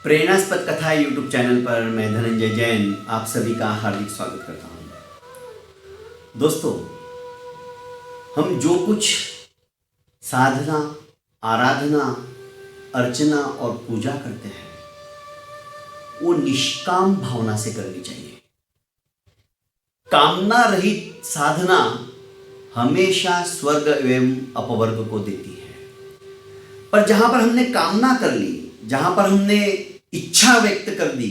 प्रेरणास्पद कथा YouTube channel पर मैं धनंजय जैन आप सभी का हार्दिक स्वागत करता हूं। दोस्तों, हम जो कुछ साधना, आराधना, अर्चना और पूजा करते हैं वो निष्काम भावना से करनी चाहिए। कामना रहित साधना हमेशा स्वर्ग एवं अपवर्ग को देती है, पर जहां पर हमने कामना कर ली, जहां पर हमने इच्छा व्यक्त कर दी,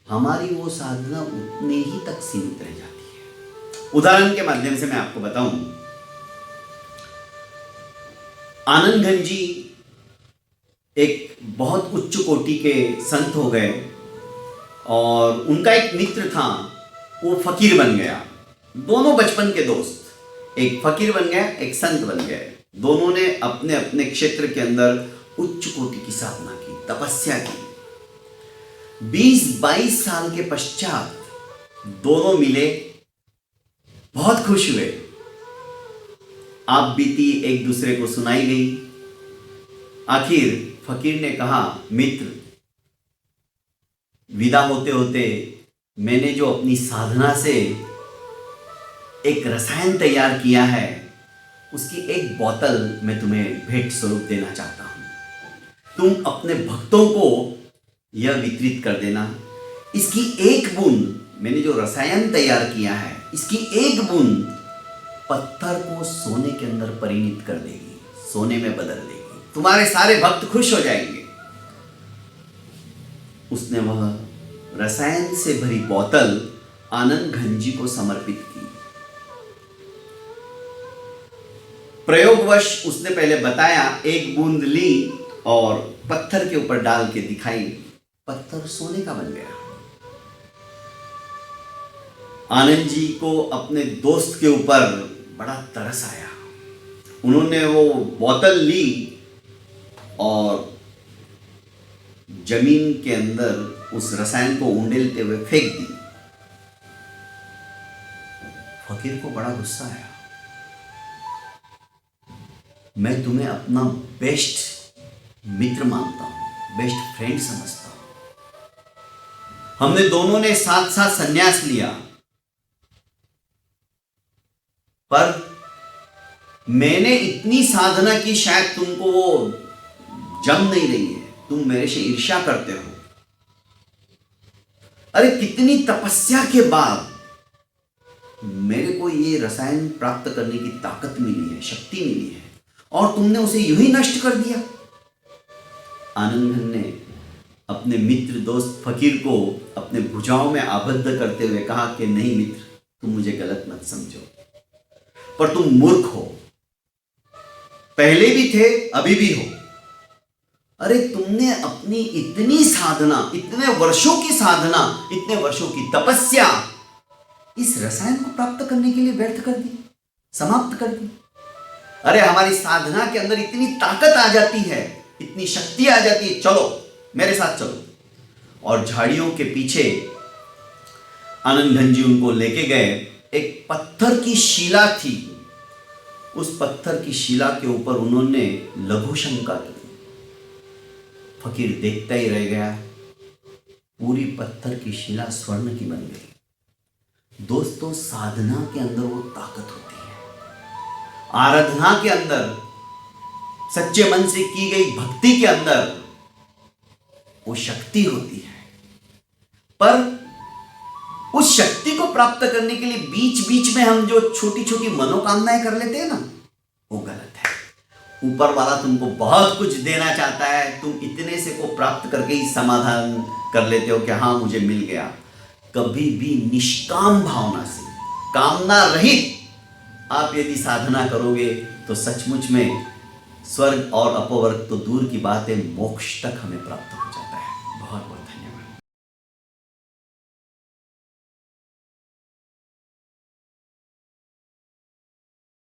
हमारी वो साधना उतने ही तक सीमित रह जाती है। उदाहरण के माध्यम से मैं आपको बताऊं, आनंद घन जी एक बहुत उच्च कोटि के संत हो गए और उनका एक मित्र था, वो फकीर बन गया। दोनों बचपन के दोस्त, एक फकीर बन गया, एक संत बन गए। दोनों ने अपने अपने क्षेत्र के अंदर उच्च कोटि की साधना की, तपस्या की। 20-22 साल के पश्चात दोनों मिले, बहुत खुश हुए। आप बीती एक दूसरे को सुनाई गई। आखिर फकीर ने कहा, मित्र, विदा होते होते मैंने जो अपनी साधना से एक रसायन तैयार किया है, उसकी एक बोतल मैं तुम्हें भेंट स्वरूप देना चाहता हूं। तुम अपने भक्तों को यह वितरित कर देना। इसकी एक बूंद, मैंने जो रसायन तैयार किया है, इसकी एक बूंद पत्थर को सोने के अंदर परिणित कर देगी, सोने में बदल देगी। तुम्हारे सारे भक्त खुश हो जाएंगे। उसने वह रसायन से भरी बोतल आनंद घन जी को समर्पित की। प्रयोगवश उसने पहले बताया, एक बूंद ली और पत्थर के ऊपर डाल के दिखाई, पत्थर सोने का बन गया। आनंद जी को अपने दोस्त के ऊपर बड़ा तरस आया। उन्होंने वो बोतल ली और जमीन के अंदर उस रसायन को उंडेलते हुए फेंक दी। फकीर को बड़ा गुस्सा आया। मैं तुम्हें अपना बेस्ट मित्र मानता हूं, बेस्ट फ्रेंड समझता हूं। हमने दोनों ने साथ साथ संन्यास लिया, पर मैंने इतनी साधना की, शायद तुमको वो जम नहीं रही है, तुम मेरे से ईर्ष्या करते हो। अरे कितनी तपस्या के बाद मेरे को ये रसायन प्राप्त करने की ताकत मिली है, शक्ति मिली है, और तुमने उसे यूं ही नष्ट कर दिया। आनंद घन ने अपने मित्र दोस्त फकीर को अपने भुजाओं में आबद्ध करते हुए कहा कि नहीं मित्र, तुम मुझे गलत मत समझो, पर तुम मूर्ख हो। पहले भी थे, अभी भी हो। अरे तुमने अपनी इतनी साधना, इतने वर्षों की साधना, इतने वर्षों की तपस्या इस रसायन को प्राप्त करने के लिए व्यर्थ कर दी, समाप्त कर दी। अरे हमारी साधना के अंदर इतनी ताकत आ जाती है, इतनी शक्ति आ जाती है, चलो मेरे साथ चलो। और झाड़ियों के पीछे आनंद घन जी उनको लेके गए। एक पत्थर की शिला थी, उस पत्थर की शिला के ऊपर उन्होंने लघु शंका की। फकीर देखता ही रह गया। पूरी पत्थर की शिला स्वर्ण की बन गई। दोस्तों, साधना के अंदर वो ताकत होती है। आराधना के अंदर, सच्चे मन से की गई भक्ति के अंदर वो शक्ति होती है। पर उस शक्ति को प्राप्त करने के लिए बीच बीच में हम जो छोटी छोटी मनोकामनाएं कर लेते हैं ना, वो गलत है। ऊपर वाला तुमको बहुत कुछ देना चाहता है, तुम इतने से को प्राप्त करके ही समाधान कर लेते हो कि हाँ मुझे मिल गया। कभी भी निष्काम भावना से, कामना रहित आप यदि साधना करोगे तो सचमुच में स्वर्ग और अपवर्ग तो दूर की बात है, मोक्ष तक हमें प्राप्त हो जाता है। बहुत बहुत